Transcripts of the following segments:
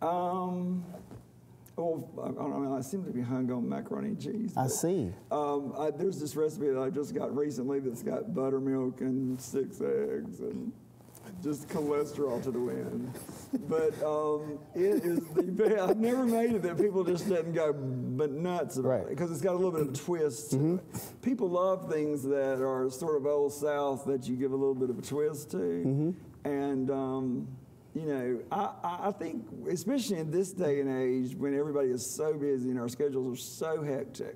Well, I don't know, I seem to be hung on macaroni and cheese. I see. There's this recipe that I just got recently that's got buttermilk and 6 eggs and just cholesterol to the wind. But it is the best. I've never made it that people just didn't go but nuts about it because it's got a little bit of a twist to it. People love things that are sort of Old South that you give a little bit of a twist to. And you know, I think, especially in this day and age when everybody is so busy and our schedules are so hectic,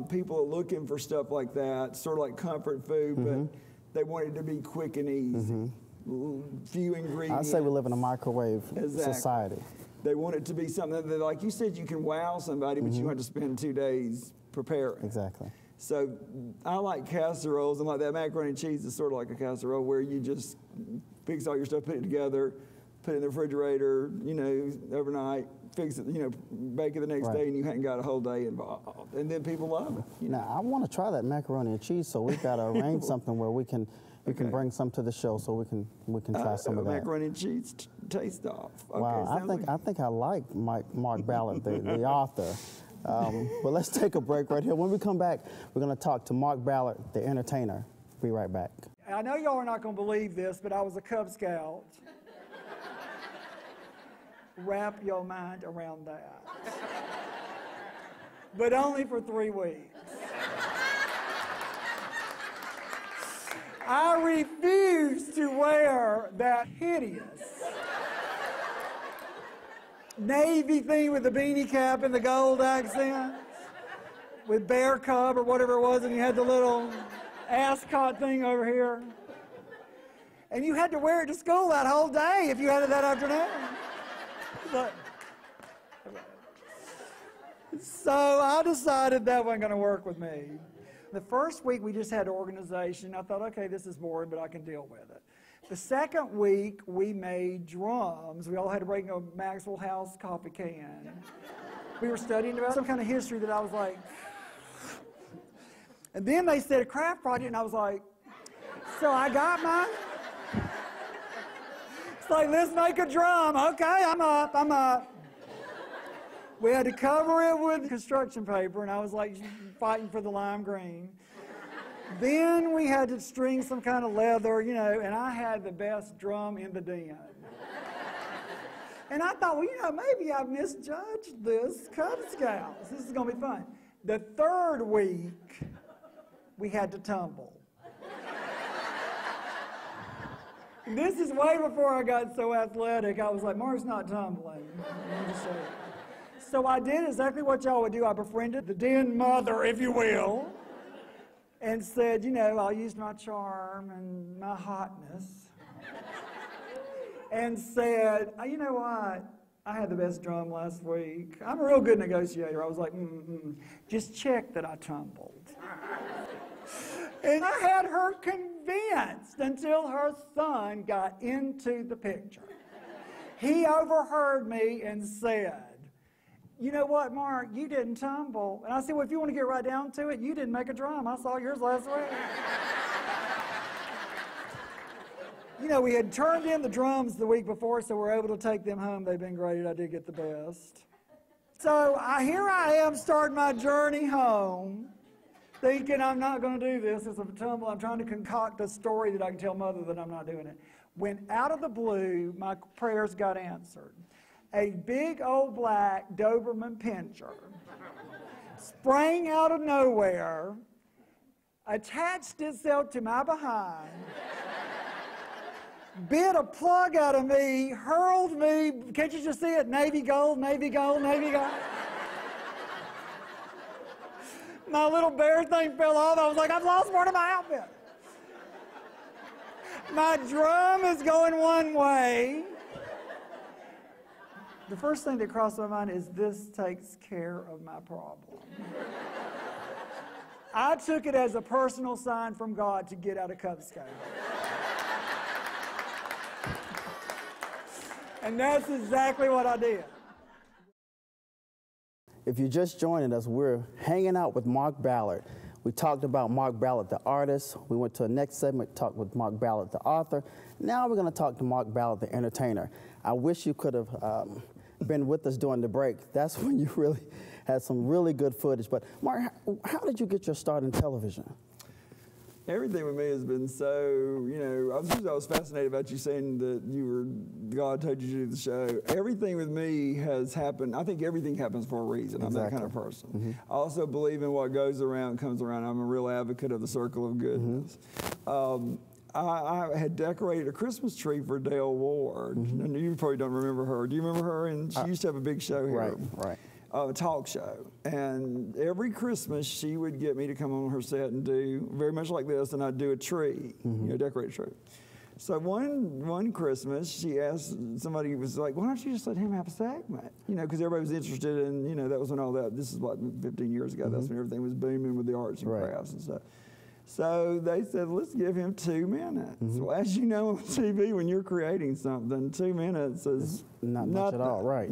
people are looking for stuff like that, sort of like comfort food, but they want it to be quick and easy. Few ingredients. I say we live in a microwave society. They want it to be something that, like you said, you can wow somebody, but you have to spend 2 days preparing. Exactly. So I like casseroles, and like that macaroni and cheese is sort of like a casserole where you just fix all your stuff, put it together, put it in the refrigerator, you know, overnight, fix it, you know, bake it the next day, and you hadn't got a whole day involved. And then people love it. You know? Now, I want to try that macaroni and cheese, so we've got to arrange something where we can bring some to the show so we can try some of that. Macaroni and cheese taste off. Wow, I think I like Mark Ballard, the author. But let's take a break right here. When we come back, we're going to talk to Mark Ballard, the entertainer. Be right back. I know y'all are not going to believe this, but I was a Cub Scout. Wrap your mind around that. But only for 3 weeks. I refuse to wear that hideous navy thing with the beanie cap and the gold accents with bear cub or whatever it was, and you had the little ascot thing over here. And you had to wear it to school that whole day if you had it that afternoon. So I decided that wasn't going to work with me. The first week we just had organization. I thought, okay, this is boring, but I can deal with it. The second week we made drums. We all had to bring a Maxwell House coffee can. We were studying about some kind of history that I was like, and then they said a craft project, and I was like, so I got mine. It's like, let's make a drum. Okay, I'm up. We had to cover it with construction paper, and I was like fighting for the lime green. Then we had to string some kind of leather, you know, and I had the best drum in the den. And I thought, well, you know, maybe I've misjudged this Cub Scouts. This is going to be fun. The third week, we had to tumble. This is way before I got so athletic. I was like, Mark's not tumbling. So I did exactly what y'all would do. I befriended the den mother, if you will, and said, you know, I'll use my charm and my hotness. And said, you know what? I had the best drum last week. I'm a real good negotiator. I was like, just check that I tumbled. And I had her convinced until her son got into the picture. He overheard me and said, you know what, Mark, you didn't tumble. And I said, well, if you want to get right down to it, you didn't make a drum. I saw yours last week. You know, we had turned in the drums the week before, so we're able to take them home. They've been great. I did get the best. So here I am starting my journey home, thinking I'm not going to do this. It's a tumble. I'm trying to concoct a story that I can tell Mother that I'm not doing it. When out of the blue, my prayers got answered. A big old black Doberman Pinscher sprang out of nowhere, attached itself to my behind, bit a plug out of me, hurled me, can't you just see it? Navy gold, Navy gold, Navy gold. My little bear thing fell off. I was like, I've lost part of my outfit. My drum is going one way. The first thing that crossed my mind is this takes care of my problem. I took it as a personal sign from God to get out of Cub Scout. And that's exactly what I did. If you're just joining us, we're hanging out with Mark Ballard. We talked about Mark Ballard, the artist. We went to a next segment, talked with Mark Ballard, the author. Now we're going to talk to Mark Ballard, the entertainer. I wish you could have been with us during the break, that's when you really had some really good footage. But Mark, how did you get your start in television? Everything with me has been so, I was fascinated about you saying that God told you to do the show. Everything with me has happened. I think everything happens for a reason. I'm that kind of person. Mm-hmm. I also believe in what goes around comes around. I'm a real advocate of the circle of goodness. Mm-hmm. I had decorated a Christmas tree for Dale Ward. Mm-hmm. And you probably don't remember her. Do you remember her? And she used to have a big show here. Right. A talk show, and every Christmas she would get me to come on her set and do very much like this, and I'd do a tree, decorate a tree. So one Christmas she asked somebody, was like, why don't you just let him have a segment? Because everybody was interested in, that was when all that, this is what, 15 years ago, that's when everything was booming with the arts and crafts and stuff. So they said, let's give him 2 minutes. Well, as you know on TV, when you're creating something, 2 minutes is not much at all, right?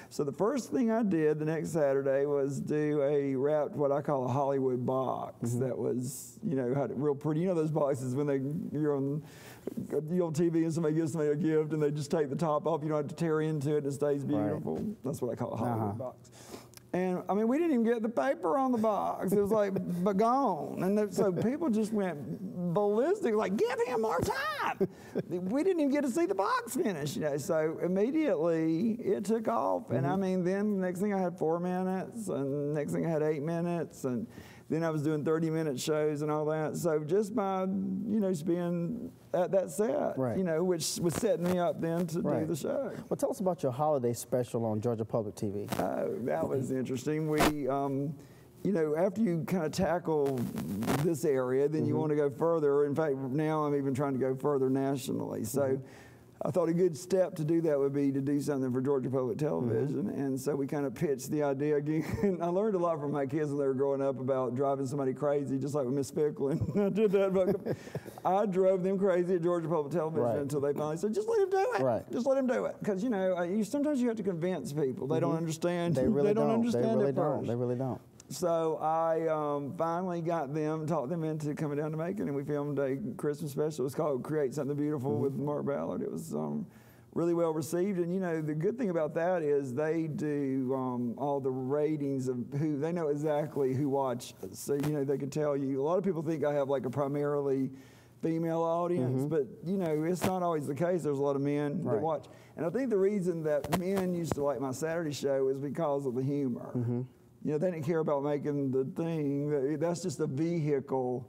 So the first thing I did the next Saturday was do a wrapped, what I call a Hollywood box. That was, had it real pretty. Those boxes when you're on TV and somebody gives somebody a gift and they just take the top off. You don't have to tear into it. It stays beautiful. Right. That's what I call a Hollywood box. And I mean, we didn't even get the paper on the box. It was like gone. And so people just went ballistic, like, give him more time. We didn't even get to see the box finish, So immediately it took off. And I mean, then the next thing I had 4 minutes, and the next thing I had 8 minutes, and then I was doing 30-minute shows and all that. So just by, just being at that set, which was setting me up then to do the show. Well, tell us about your holiday special on Georgia Public TV. Oh, that was interesting. We, after you kind of tackle this area, then you want to go further. In fact, now I'm even trying to go further nationally. So I thought a good step to do that would be to do something for Georgia Public Television. And so we kind of pitched the idea again. I learned a lot from my kids when they were growing up about driving somebody crazy, just like with Miss Ficklin. I did that. But I drove them crazy at Georgia Public Television until they finally said, just let him do it. Right. Just let him do it. Because, sometimes you have to convince people. They don't understand. They really don't understand it really first. They really don't. So I finally got them, talked them into coming down to Macon, and we filmed a Christmas special. It was called Create Something Beautiful with Mark Ballard. It was really well received. And, the good thing about that is they do all the ratings of who, they know exactly who watched. So, they can tell you. A lot of people think I have like a primarily female audience, but, it's not always the case. There's a lot of men that watch. And I think the reason that men used to like my Saturday show is because of the humor. They didn't care about making the thing. That's just a vehicle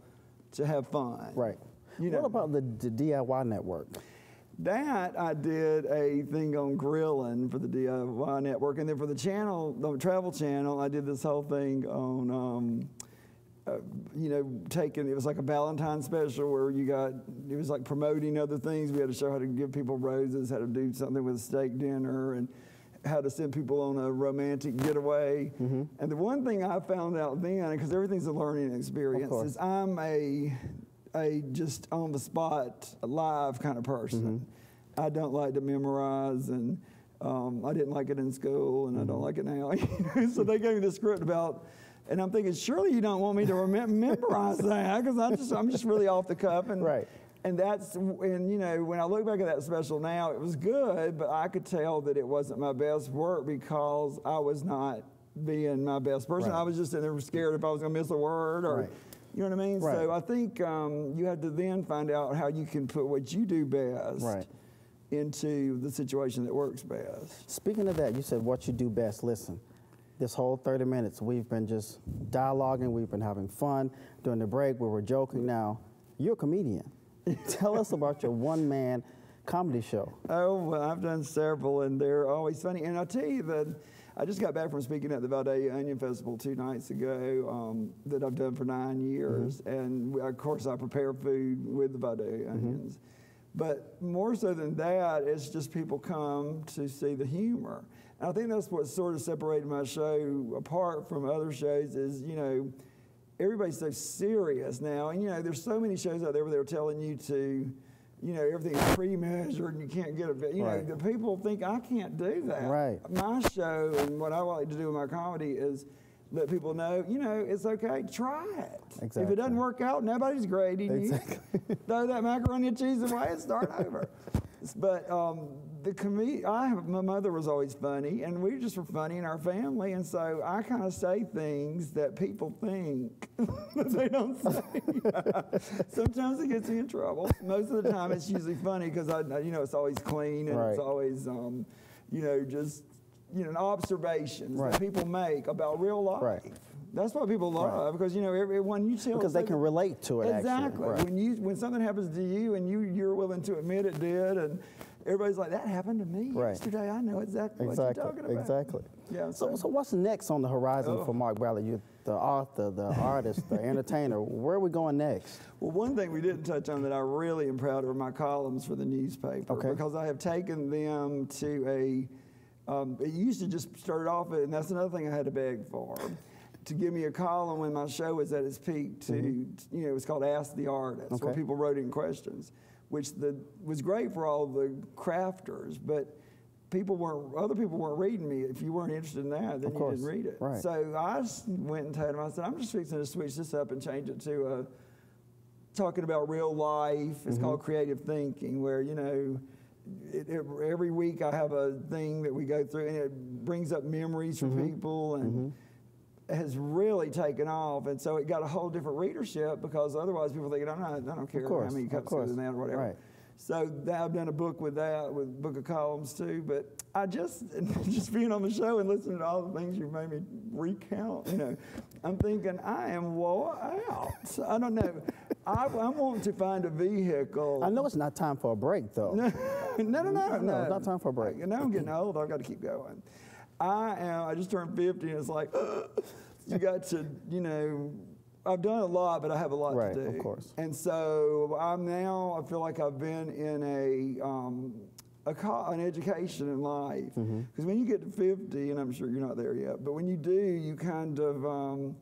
to have fun. Right. What about the DIY network? That I did a thing on grilling for the DIY network, and then for the channel, the travel channel, I did this whole thing on, it was like a Valentine's special where it was like promoting other things. We had to show how to give people roses, how to do something with a steak dinner, and how to send people on a romantic getaway. And the one thing I found out then, because everything's a learning experience, is I'm a just on the spot, live kind of person. I don't like to memorize, and I didn't like it in school, and I don't like it now. So they gave me the script about, and I'm thinking, surely you don't want me to memorize that, because I'm just really off the cuff. And And when I look back at that special now, it was good, but I could tell that it wasn't my best work because I was not being my best person. I was just in there scared if I was going to miss a word or, you know what I mean? So I think you have to then find out how you can put what you do best into the situation that works best. Speaking of that, you said what you do best. Listen, this whole 30 minutes, we've been just dialoguing, we've been having fun. During the break, we were joking. Now, you're a comedian. Tell us about your one-man comedy show. Oh, well, I've done several, and they're always funny. And I'll tell you that I just got back from speaking at the Vidalia Onion Festival 2 nights ago that I've done for 9 years. And, of course, I prepare food with the Vidalia onions. But more so than that, it's just people come to see the humor. And I think that's what sort of separated my show apart from other shows is, everybody's so serious now. And, there's so many shows out there where they're telling you to, everything's pre-measured and you can't get a bit. The people think I can't do that. My show and what I like to do with my comedy is let people know, it's okay, try it. If it doesn't work out, nobody's grading you. Throw that macaroni and cheese away and start over. But my mother was always funny, and we just were funny in our family, and so I kind of say things that people think that they don't say. Sometimes it gets me in trouble. Most of the time, it's usually funny because it's always clean and it's always, just observations that people make about real life. Right. That's what people love because when you tell because they can relate to it. Exactly. Actually. Right. When something happens to you and you're willing to admit it did, and everybody's like, that happened to me yesterday. I know exactly what you're talking about. Exactly. Yeah. So what's next on the horizon for Mark Ballard? You're the author, the artist, the entertainer. Where are we going next? Well, one thing we didn't touch on that I really am proud of are my columns for the newspaper because I have taken them to it used to just start off, and that's another thing I had to beg for. To give me a column when my show was at its peak it was called Ask the Artist, where people wrote in questions, which was great for all the crafters, but other people weren't reading me. If you weren't interested in that, then you didn't read it. Right. So I went and told them, I said, I'm just fixing to switch this up and change it to talking about real life. It's called creative thinking, where, every week I have a thing that we go through, and it brings up memories from people, and has really taken off, and so it got a whole different readership because otherwise people think I don't care how many cups in that or whatever. Right. So I've done a book with that, with a book of columns too. But I just being on the show and listening to all the things you made me recount, I'm thinking I am wore out. I don't know. I want to find a vehicle. I know it's not time for a break though. No, it's not time for a break. Now I'm getting old. I've got to keep going. I just turned 50, and it's like, you got to, I've done a lot, but I have a lot to do. Right, of course. And so I feel like I've been in an education in life. Because when you get to 50, and I'm sure you're not there yet, but when you do, you kind of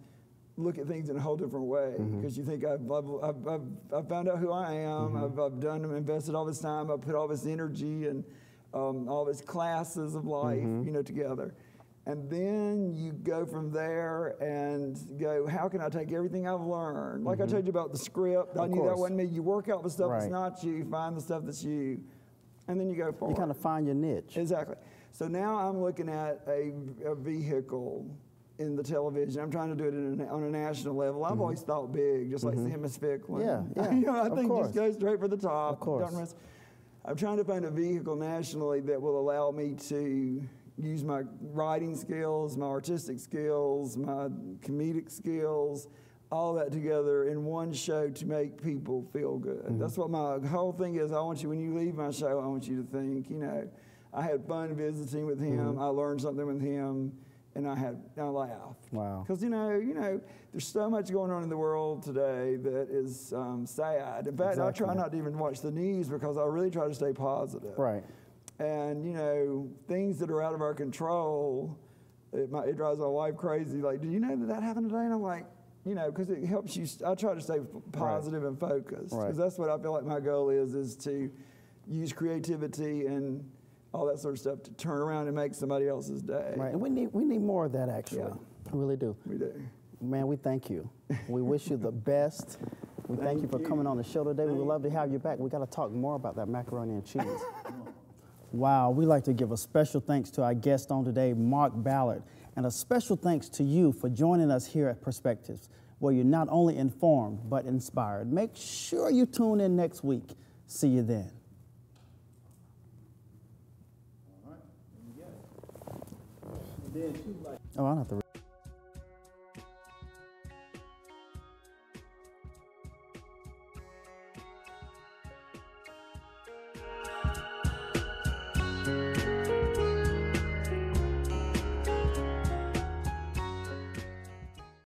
look at things in a whole different way. Because you think, I've found out who I am, I've invested all this time, I've put all this energy and all these classes of life, together. And then you go from there and go, how can I take everything I've learned? Like I told you about the script, I knew that wasn't me. You work out the stuff that's not you, find the stuff that's you, and then you go forward. You kind of find your niche. Exactly. So now I'm looking at a vehicle in the television. I'm trying to do it on a national level. I've always thought big, just like Seamus Ficklin. Yeah. I think just go straight for the top. Of course. I'm trying to find a vehicle nationally that will allow me to use my writing skills, my artistic skills, my comedic skills, all that together in one show to make people feel good. That's what my whole thing is. I want you, when you leave my show, I want you to think, I had fun visiting with him, I learned something with him, and I laughed. Wow. Because, there's so much going on in the world today that is sad. In fact, I try not to even watch the news because I really try to stay positive. Right. And, things that are out of our control, it drives my wife crazy. Like, do you know that happened today? And I'm like, because it helps you. I try to stay positive and focused. Because that's what I feel like my goal is to use creativity and all that sort of stuff to turn around and make somebody else's day. Right, and we need more of that, actually. Yeah. We really do. We do. Man, we thank you. We wish you the best. We thank you for coming on the show today. We would love to have you back. We got to talk more about that macaroni and cheese. Wow, we'd like to give a special thanks to our guest on today, Mark Ballard, and a special thanks to you for joining us here at Perspectives, where you're not only informed, but inspired. Make sure you tune in next week. See you then. All right, there you go. Oh, I don't have to.